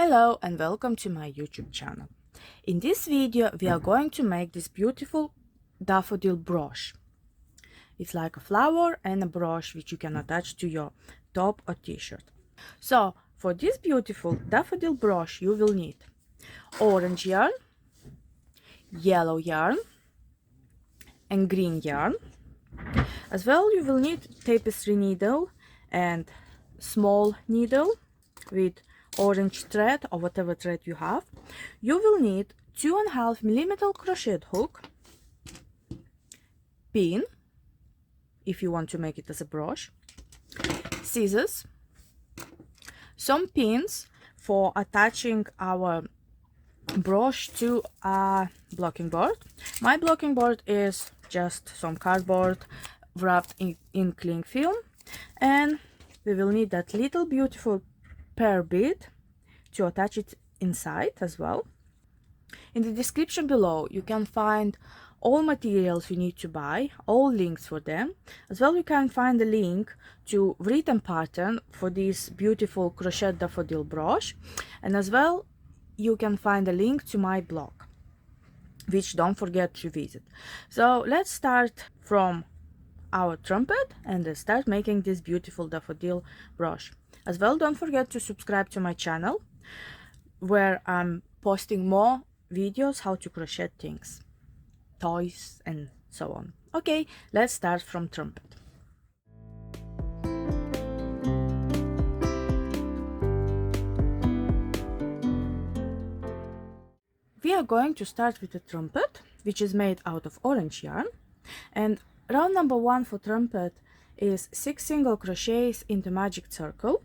Hello and welcome to my YouTube channel. In this video we are going to make this beautiful daffodil brooch. It's like a flower and a brooch which you can attach to your top or t-shirt. So for this beautiful daffodil brooch you will need orange yarn, yellow yarn and green yarn. As well you will need tapestry needle and small needle with orange thread or whatever thread you have. You will need 2.5 millimeter crochet hook, pin if you want to make it as a brooch, scissors, some pins for attaching our brooch to a blocking board. My blocking board is just some cardboard wrapped in cling film, and we will need that little beautiful pear bead to attach it inside as well. In the description below you can find all materials you need to buy, all links for them. As well you can find a link to written pattern for this beautiful crochet daffodil brooch, and as well you can find a link to my blog, which don't forget to visit. So let's start from our trumpet and start making this beautiful daffodil brooch. As well, don't forget to subscribe to my channel where I'm posting more videos how to crochet things, toys and so on. Okay, let's start from trumpet. We are going to start with the trumpet, which is made out of orange yarn, and round number 1 for trumpet is 6 single crochets in the magic circle.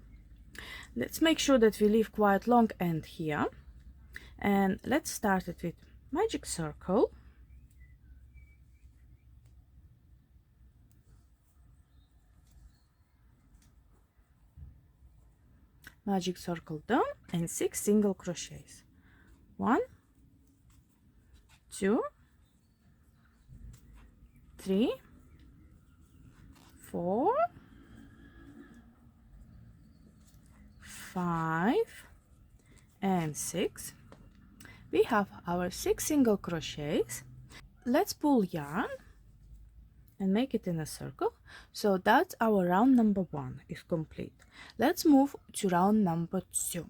Let's make sure that we leave quite long end here, and let's start it with magic circle, magic circle done, and 6 single crochets. 1, 2, 3, 4, 5 and 6. We have our 6 single crochets. Let's pull yarn and make it in a circle. So that's our round number 1 is complete. Let's move to round number 2.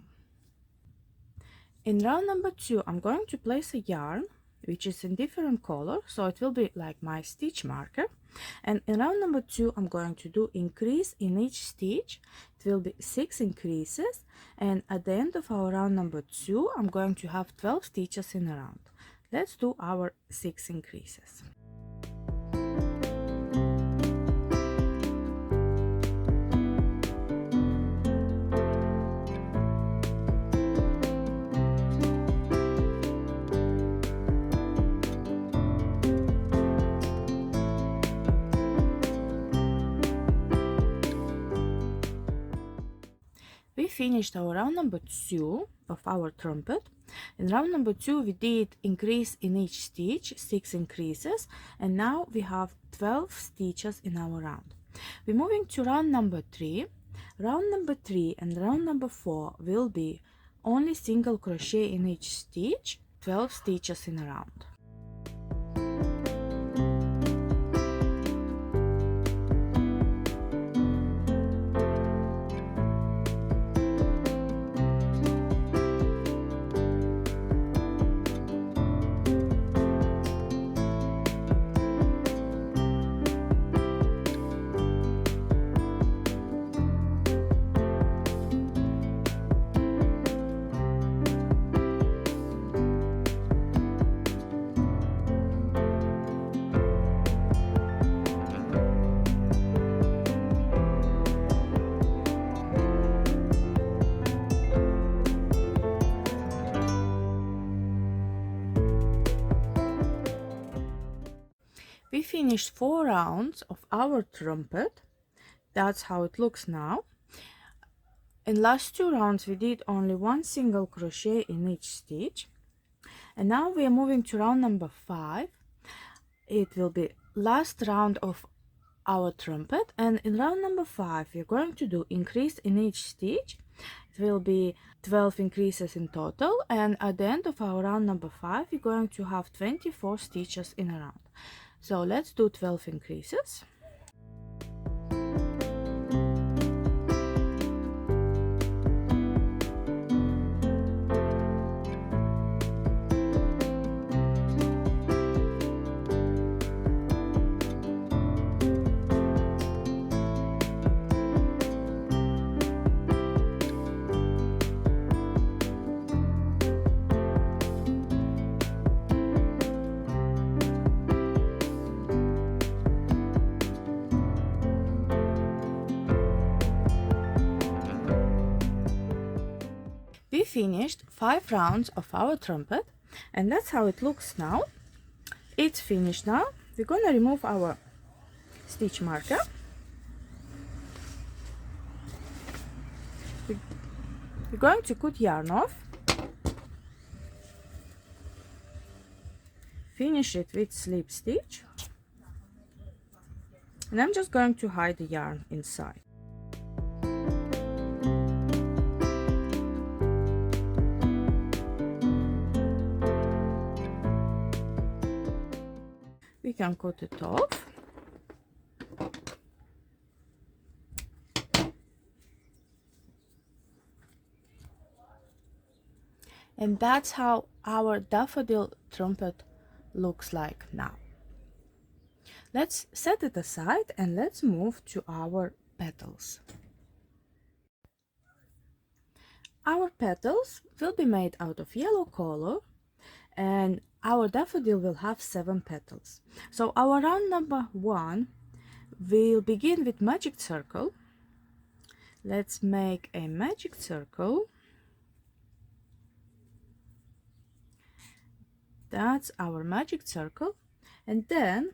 In round number 2 I'm going to place a yarn which is in different color, so it will be like my stitch marker. And in round number 2 I'm going to do increase in each stitch. It will be 6 increases, and at the end of our round number 2 I'm going to have 12 stitches in a round. Let's do our 6 increases. We finished our round number 2 of our trumpet. In round number 2 we did increase in each stitch, 6 increases, and now we have 12 stitches in our round. We're moving to round number 3. Round number 3 and round number 4 will be only single crochet in each stitch, 12 stitches in a round. We finished 4 rounds of our trumpet. That's how it looks now. In last 2 rounds we did only 1 single crochet in each stitch, and now we are moving to round number 5. It will be last round of our trumpet, and in round number 5 we're going to do increase in each stitch, It will be 12 increases in total, and at the end of our round number 5 we're going to have 24 stitches in a round. So let's do 12 increases. We finished 5 rounds of our trumpet, and that's how it looks now. It's finished now. We're gonna remove our stitch marker. We're going to cut yarn off, finish it with slip stitch, and I'm just going to hide the yarn inside. We can cut it off. And that's how our daffodil trumpet looks like now. Let's set it aside and let's move to our petals. Our petals will be made out of yellow color, and our daffodil will have 7 petals. So our round number 1 will begin with magic circle. Let's make a magic circle. That's our magic circle, and then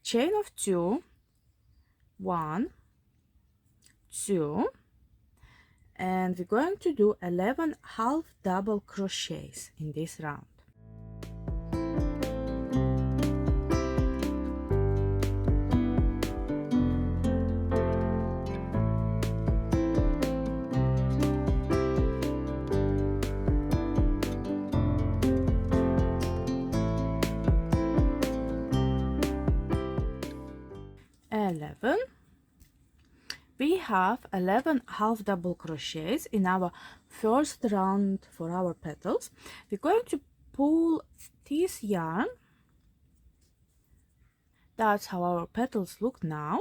chain of 2, 1, 2, and we're going to do 11 half double crochets in this round. We have 11 half double crochets in our first round for our petals. We're going to pull this yarn. That's how our petals look now,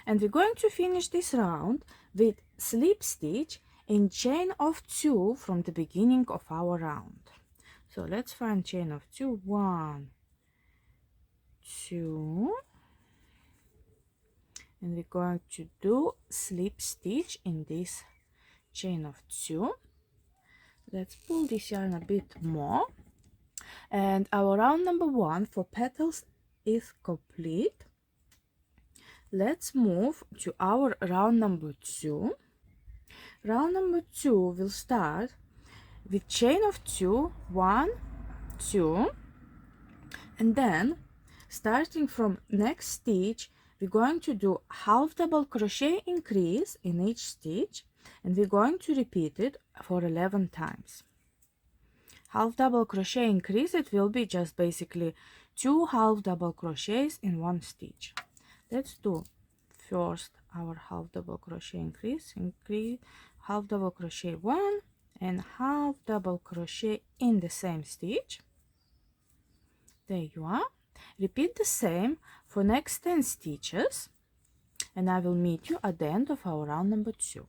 and we're going to finish this round with slip stitch in chain of 2 from the beginning of our round. So let's find chain of 2, 1, 2, and we're going to do slip stitch in this chain of 2. Let's pull this yarn a bit more, and our round number 1 for petals is complete. Let's move to our round number 2. Round number 2 will start with chain of 2, 1, 2, and then starting from next stitch we're going to do half double crochet increase in each stitch, and we're going to repeat it for 11 times. Half double crochet increase, it will be just basically 2 half double crochets in one stitch. Let's do first our half double crochet increase, half double crochet 1 and half double crochet in the same stitch. There you are. Repeat the same for next 10 stitches, and I will meet you at the end of our round number 2.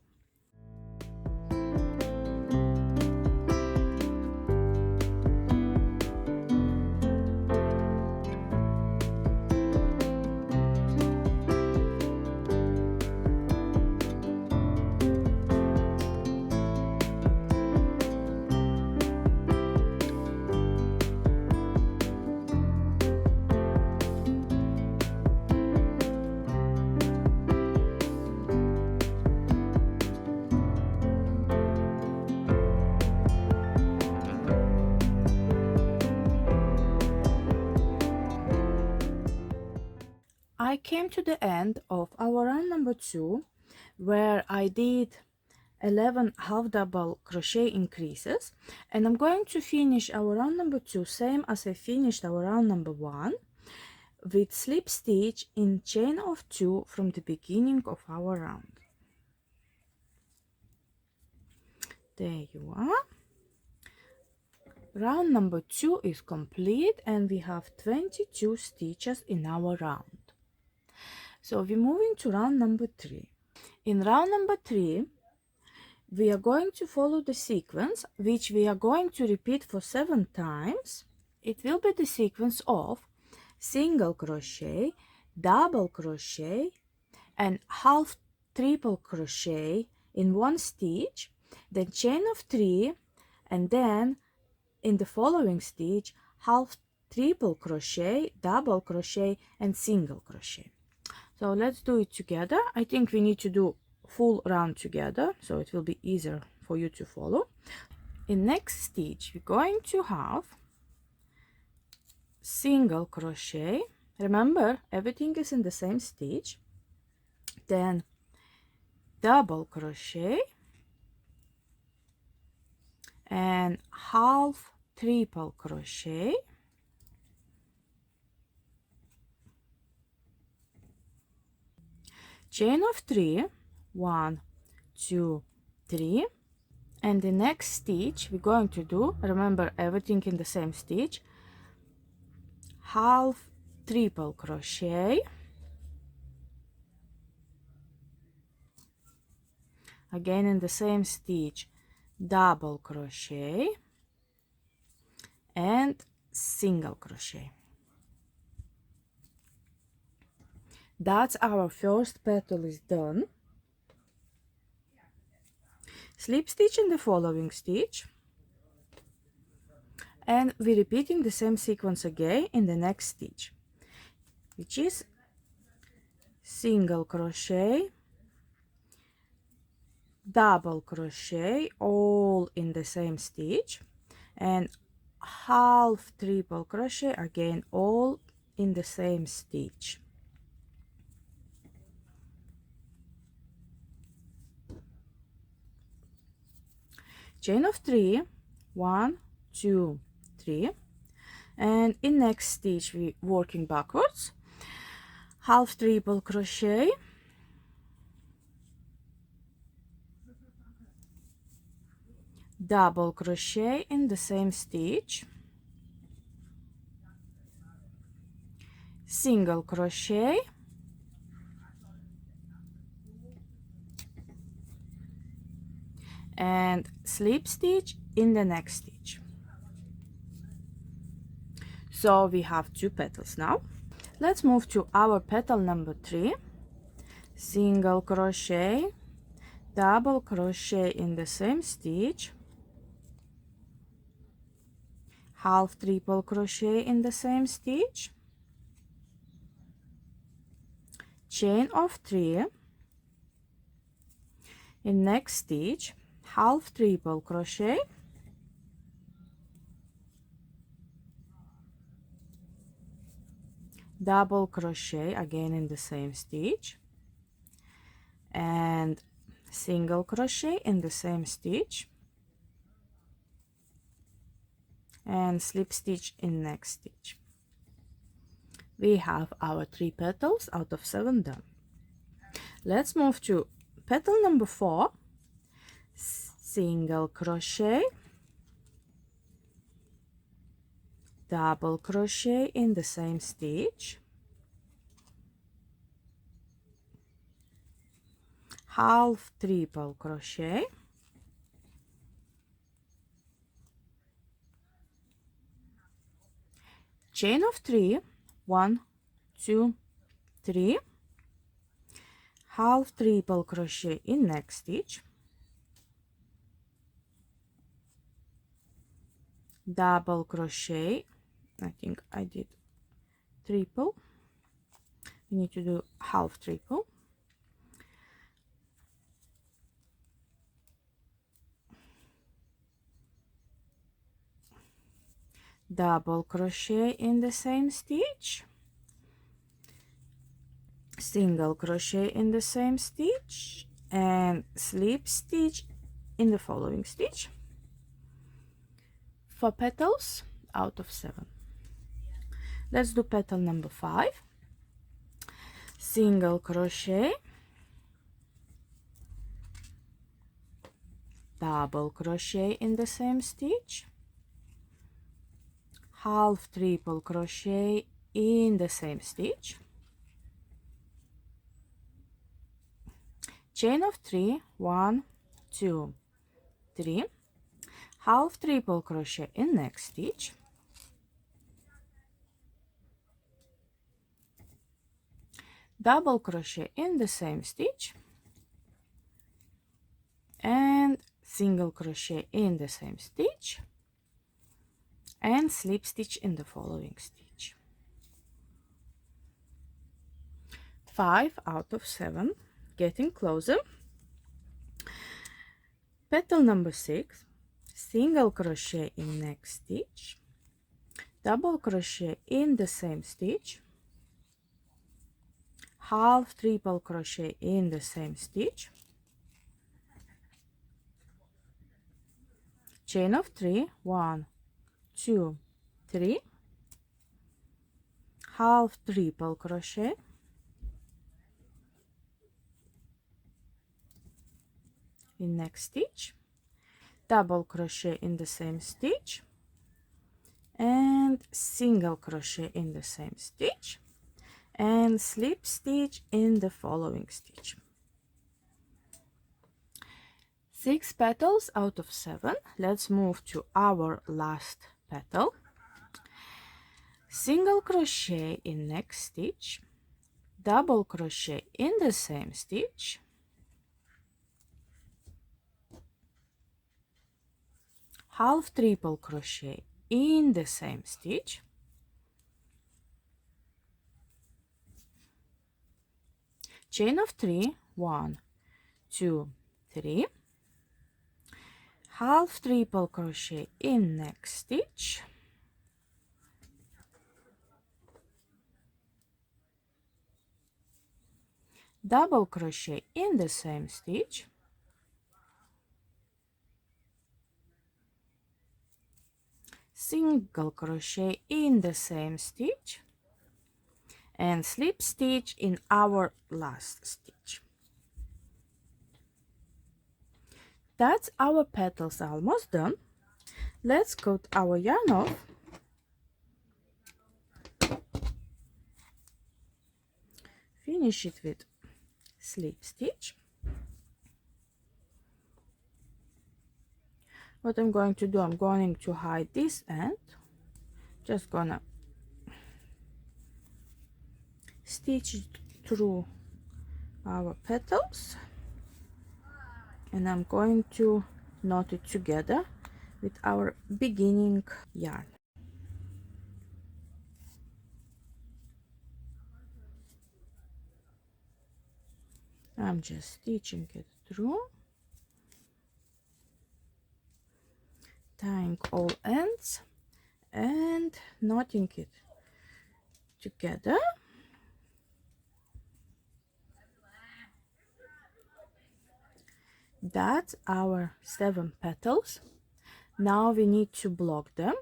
I came to the end of our round number 2, where I did 11 half double crochet increases, and I'm going to finish our round number 2 same as I finished our round number 1, with slip stitch in chain of 2 from the beginning of our round. There you are. Round number 2 is complete, and we have 22 stitches in our round. So we're moving to round number 3. In round number 3, we are going to follow the sequence, which we are going to repeat for 7 times. It will be the sequence of single crochet, double crochet, and half triple crochet in one stitch, then chain of 3, and then in the following stitch half triple crochet, double crochet, and single crochet. So let's do it together. I think we need to do full round together, so it will be easier for you to follow. In next stitch, we're going to have single crochet. Remember, everything is in the same stitch. Then double crochet and half triple crochet, chain of 3, 1, 2, 3, and the next stitch we're going to do, remember everything in the same stitch, half triple crochet, again in the same stitch, double crochet, and single crochet. That's our first petal is done. Slip stitch in the following stitch, and we're repeating the same sequence again in the next stitch, which is single crochet, double crochet, all in the same stitch, and half triple crochet, again all in the same stitch. Chain of 3, 1, 2, 3, and in next stitch we working backwards, half triple crochet, double crochet in the same stitch, single crochet, and slip stitch in the next stitch. So we have 2 petals now. Let's move to our petal number 3. Single crochet, double crochet in the same stitch, half triple crochet in the same stitch, chain of 3, in next stitch half triple crochet, double crochet again in the same stitch, and single crochet in the same stitch, and slip stitch in next stitch. We have our 3 petals out of 7 done. Let's move to petal number 4. Single crochet, double crochet in the same stitch, half triple crochet, chain of 3, 1, 2, 3, half triple crochet in next stitch, double crochet, I think I did triple, we need to do half triple, double crochet in the same stitch, single crochet in the same stitch, and slip stitch in the following stitch. 4 petals out of 7. Let's do petal number 5. Single crochet, double crochet in the same stitch, half triple crochet in the same stitch, chain of 3, 1, 2, 3, half triple crochet in next stitch, double crochet in the same stitch, and single crochet in the same stitch, and slip stitch in the following stitch. 5 out of 7, getting closer. Petal number 6, single crochet in next stitch, double crochet in the same stitch, half triple crochet in the same stitch, chain of 3, 1, 2, 3, half triple crochet, in next stitch, double crochet in the same stitch, and single crochet in the same stitch, and slip stitch in the following stitch. 6 petals out of 7. Let's move to our last petal. Single crochet in next stitch, double crochet in the same stitch, half triple crochet in the same stitch, chain of 3, 1, 2, 3, half triple crochet in next stitch, double crochet in the same stitch, single crochet in the same stitch, and slip stitch in our last stitch. That's our petals almost done. Let's cut our yarn off. Finish it with slip stitch. What I'm going to do, I'm going to hide this end. Just gonna stitch it through our petals, and I'm going to knot it together with our beginning yarn. I'm just stitching it through, tying all ends and knotting it together. That's our 7 petals. Now we need to block them.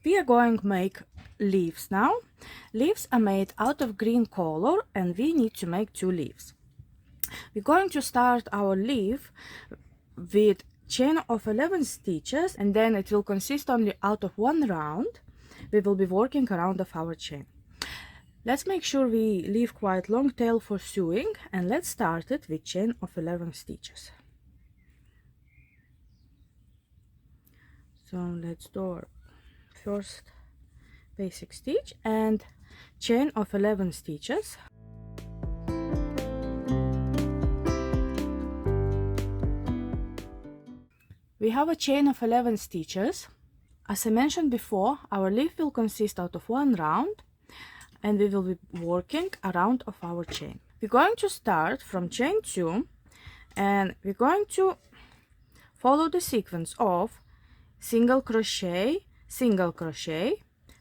We are going to make leaves now. Leaves are made out of green color, and we need to make 2 leaves. We're going to start our leaf with chain of 11 stitches, and then it will consist only out of 1 round. We will be working around of our chain. Let's make sure we leave quite long tail for sewing, and let's start it with chain of 11 stitches. So let's do our first basic stitch and chain of 11 stitches. We have a chain of 11 stitches. As I mentioned before, our leaf will consist out of 1 round, and we will be working around of our chain. We're going to start from chain 2, and we're going to follow the sequence of single crochet,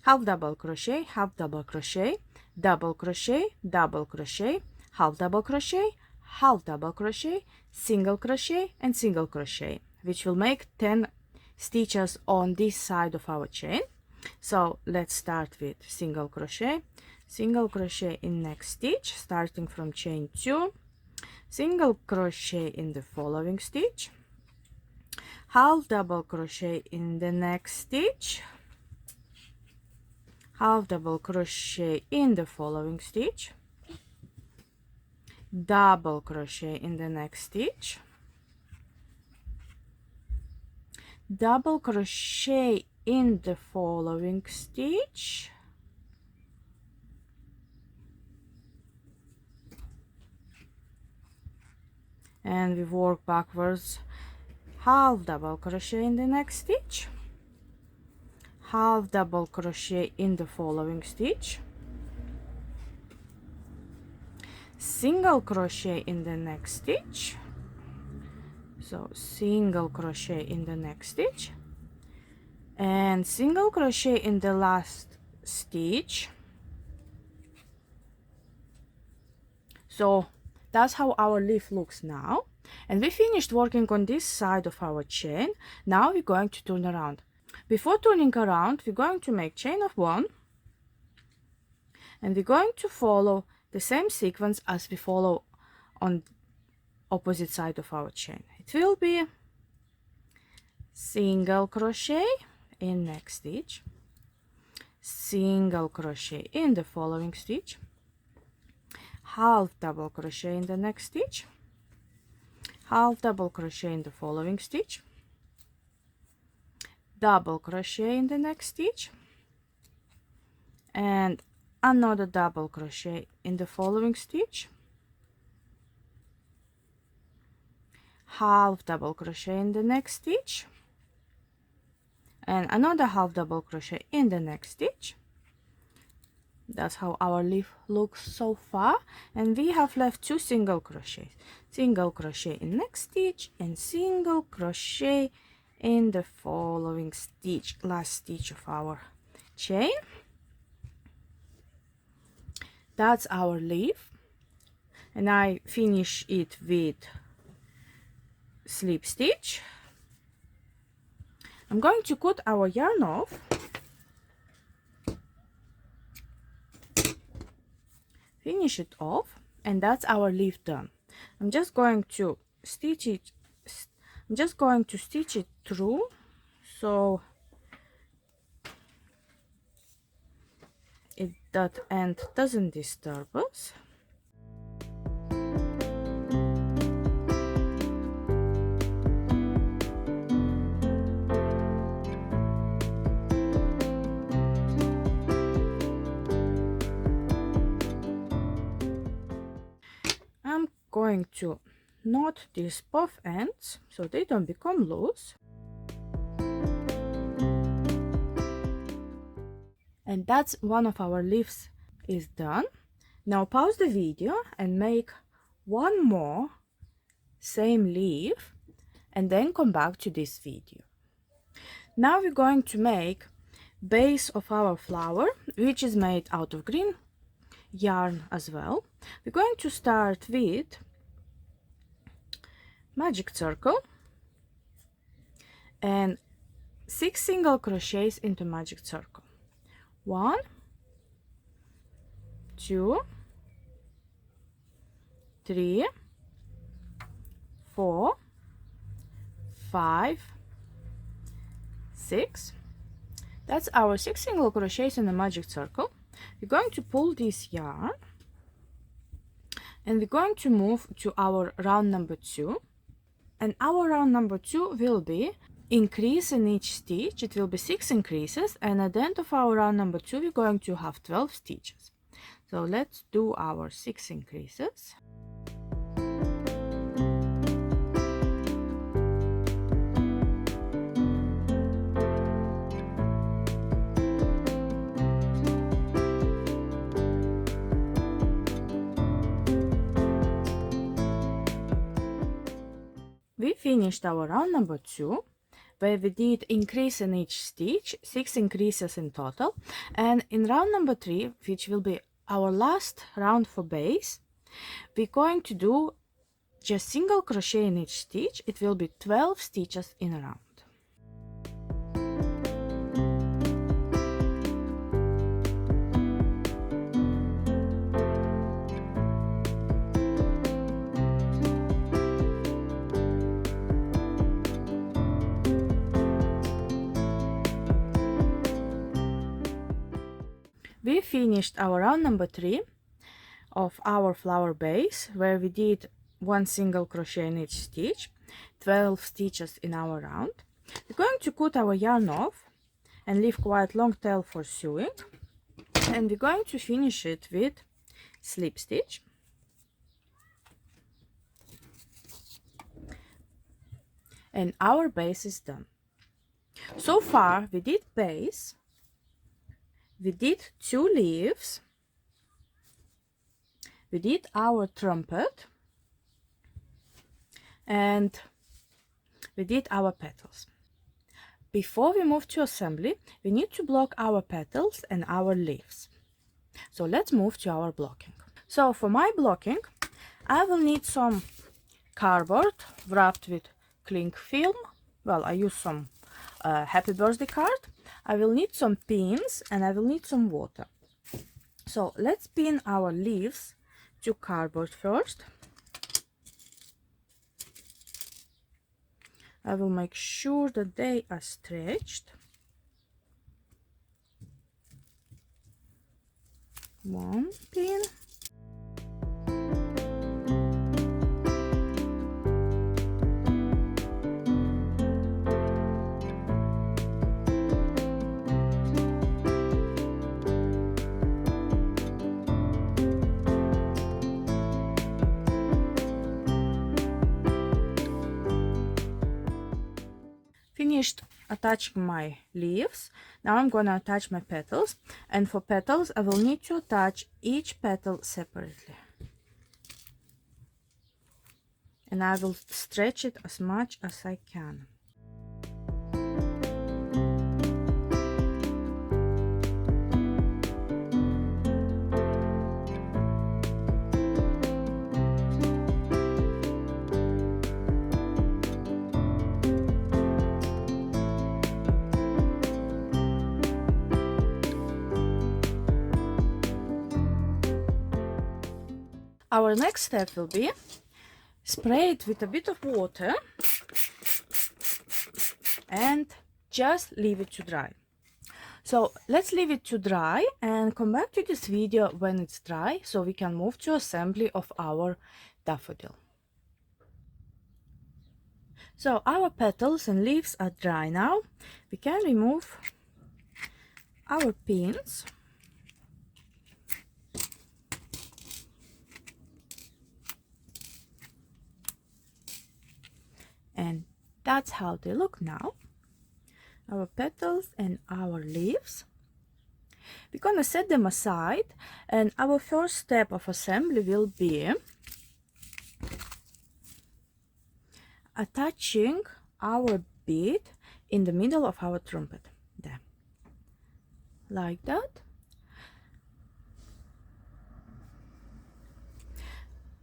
half double crochet, half double crochet, double crochet, double crochet, half double crochet, half double crochet, single crochet and single crochet, which will make 10 stitches on this side of our chain. So let's start with single crochet in next stitch, starting from chain 2, single crochet in the following stitch, half double crochet in the next stitch, half double crochet in the following stitch, double crochet in the next stitch, double crochet in the following stitch, and we work backwards, half double crochet in the next stitch, half double crochet in the following stitch, single crochet in the next stitch, so single crochet in the next stitch, and single crochet in the last stitch. So that's how our leaf looks now, and we finished working on this side of our chain. Now we're going to turn around. Before turning around, we're going to make chain of 1, and we're going to follow the same sequence as we follow on opposite side of our chain. It will be single crochet in next stitch, single crochet in the following stitch, half double crochet in the next stitch, half double crochet in the following stitch, double crochet in the next stitch, and another double crochet in the following stitch, half double crochet in the next stitch, and another half double crochet in the next stitch. That's how our leaf looks so far, and we have left 2 single crochets, single crochet in next stitch and single crochet in the following stitch, last stitch of our chain. That's our leaf, and I finish it with slip stitch. I'm going to cut our yarn off, finish it off, and that's our leaf done. I'm just going to stitch it through so that end doesn't disturb us. I'm going to knot these both ends so they don't become loose. And that's one of our leaves is done. Now pause the video and make one more same leaf and then come back to this video. Now we're going to make base of our flower, which is made out of green yarn as well. We're going to start with magic circle and 6 single crochets into magic circle. 1, 2, 3, 4, 5, 6. That's our 6 single crochets in the magic circle. We're going to pull this yarn and we're going to move to our round number 2, and our round number 2 will be increase in each stitch. It will be 6 increases, and at the end of our round number 2 we're going to have 12 stitches. So let's do our 6 increases. We finished our round number 2, where we did increase in each stitch, 6 increases in total, and in round number 3, which will be our last round for base, we're going to do just single crochet in each stitch. It will be 12 stitches in a round. We finished our round number 3 of our flower base, where we did one single crochet in each stitch, 12 stitches in our round. We're going to cut our yarn off and leave quite long tail for sewing, and we're going to finish it with slip stitch. And our base is done. So far we did base, we did 2 leaves, we did our trumpet, and we did our petals. Before we move to assembly, we need to block our petals and our leaves. So let's move to our blocking. So for my blocking, I will need some cardboard wrapped with cling film. Well, I use some happy birthday card. I will need some pins and I will need some water. So let's pin our leaves to cardboard first. I will make sure that they are stretched. One pin. Finished attaching my leaves. Now I'm gonna attach my petals, and for petals I will need to attach each petal separately, and I will stretch it as much as I can. Our next step will be spray it with a bit of water and just leave it to dry. So let's leave it to dry and come back to this video when it's dry, so we can move to assembly of our daffodil. So our petals and leaves are dry now. We can remove our pins. And that's how they look now, our petals and our leaves. We're gonna set them aside, and our first step of assembly will be attaching our bead in the middle of our trumpet, there, like that.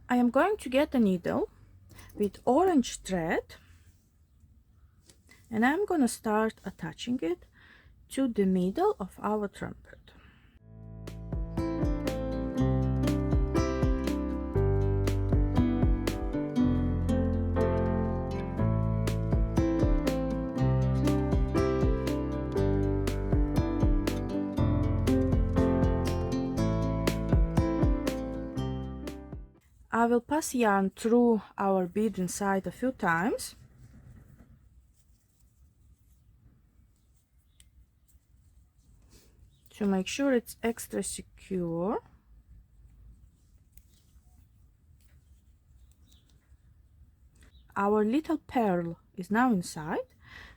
I am going to get a needle with orange thread, and I'm gonna start attaching it to the middle of our trumpet. I will pass yarn through our bead inside a few times. To make sure it's extra secure. Our little pearl is now inside.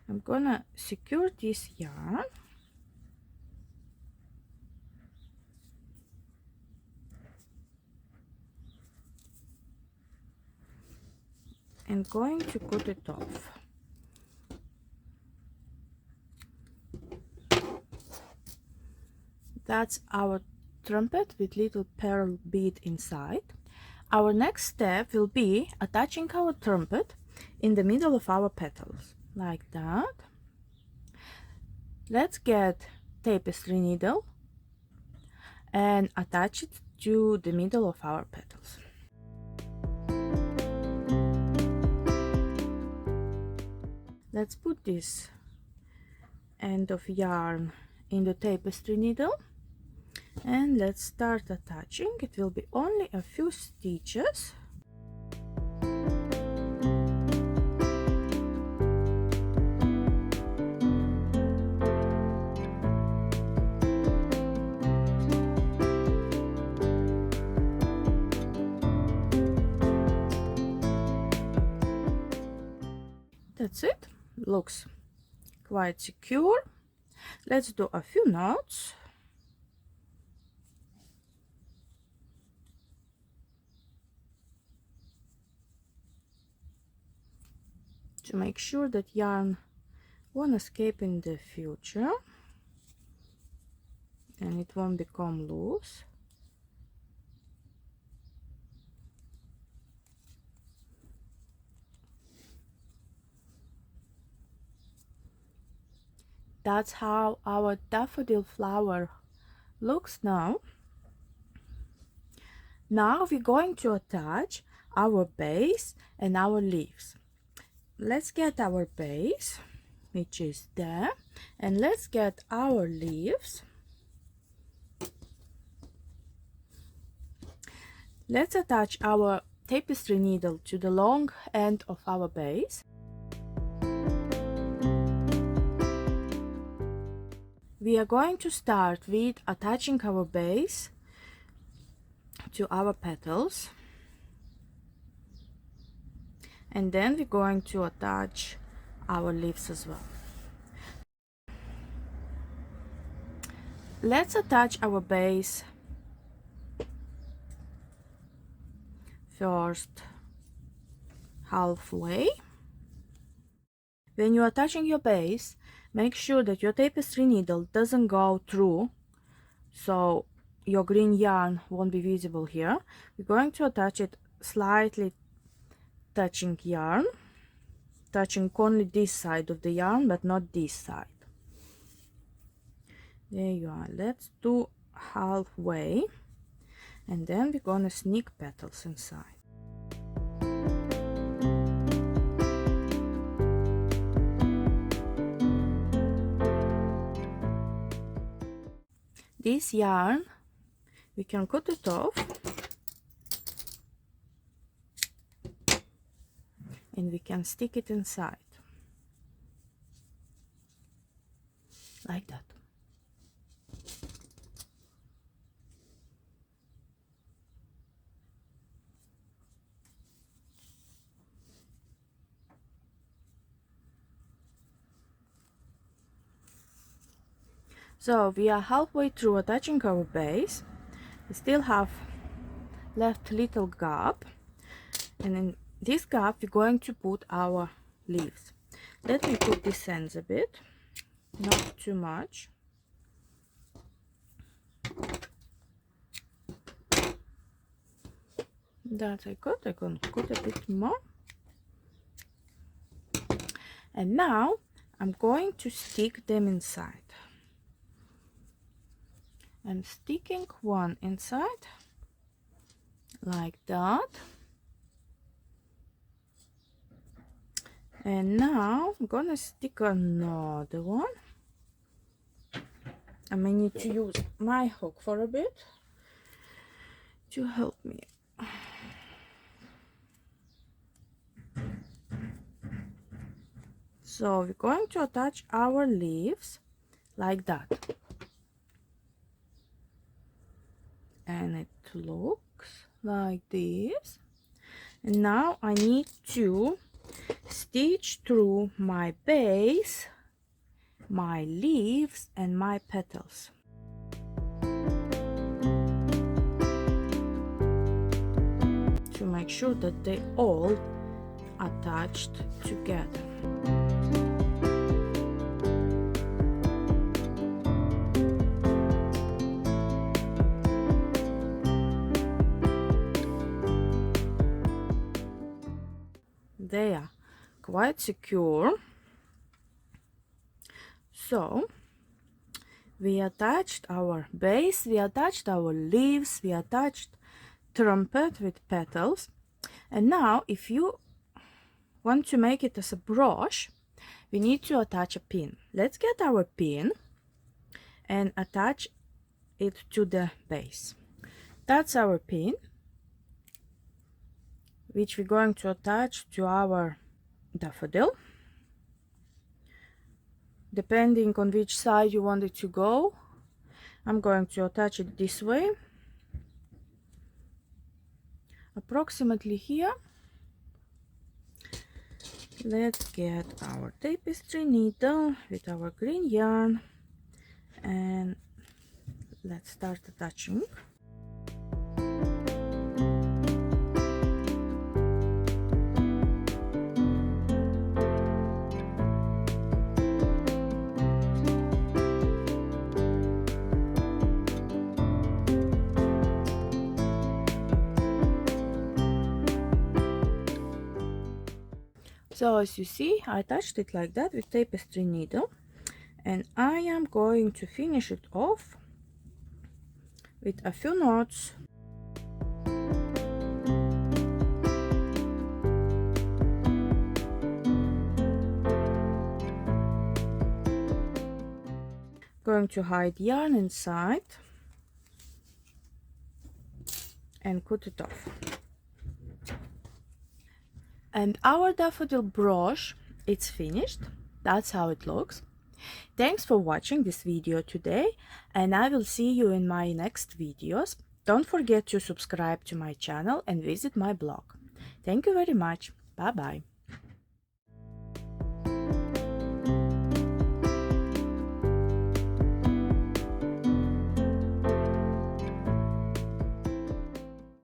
I'm gonna secure this yarn. And going to cut it off. That's our trumpet with little pearl bead inside. Our next step will be attaching our trumpet in the middle of our petals, like that. Let's get tapestry needle and attach it to the middle of our petals. Let's put this end of yarn in the tapestry needle and let's start attaching. It will be only a few stitches. That's it. Looks quite secure. Let's do a few knots. To make sure that yarn won't escape in the future and it won't become loose. That's how our daffodil flower looks now. Now we're going to attach our base and our leaves. Let's get our base, which is there, and let's get our leaves. Let's attach our tapestry needle to the long end of our base. We are going to start with attaching our base to our petals, and then we're going to attach our leaves as well. Let's attach our base first halfway. When you're attaching your base, make sure that your tapestry needle doesn't go through, so your green yarn won't be visible here. We're going to attach it slightly touching yarn, touching only this side of the yarn but not this side. There you are. Let's do halfway and then we're gonna sneak petals inside. This yarn, we can cut it off and we can stick it inside like that. So we are halfway through attaching our base. We still have left little gap, and in this gap we're going to put our leaves. Let me put this ends a bit, not too much. That I can cut a bit more. And now I'm going to stick them inside. I'm sticking one inside like that, and now I'm gonna stick another one. I may need to use my hook for a bit to help me. So we're going to attach our leaves like that. And it looks like this. And now I need to stitch through my base, my leaves and my petals. To make sure that they all attached together. they are quite secure. So we attached our base, we attached our leaves, we attached trumpet with petals. And now if you want to make it as a brush, we need to attach a pin. Let's get our pin and attach it to the base. That's our pin, which we're going to attach to our daffodil. Depending on which side you want it to go, I'm going to attach it this way, approximately here. Let's get our tapestry needle with our green yarn and let's start attaching. So as you see, I attached it like that with tapestry needle, and I am going to finish it off with a few knots. Going to hide yarn inside and cut it off. And our daffodil brush, it's finished. That's how it looks. Thanks for watching this video today, and I will see you in my next videos. Don't forget to subscribe to my channel and visit my blog. Thank you very much. Bye bye.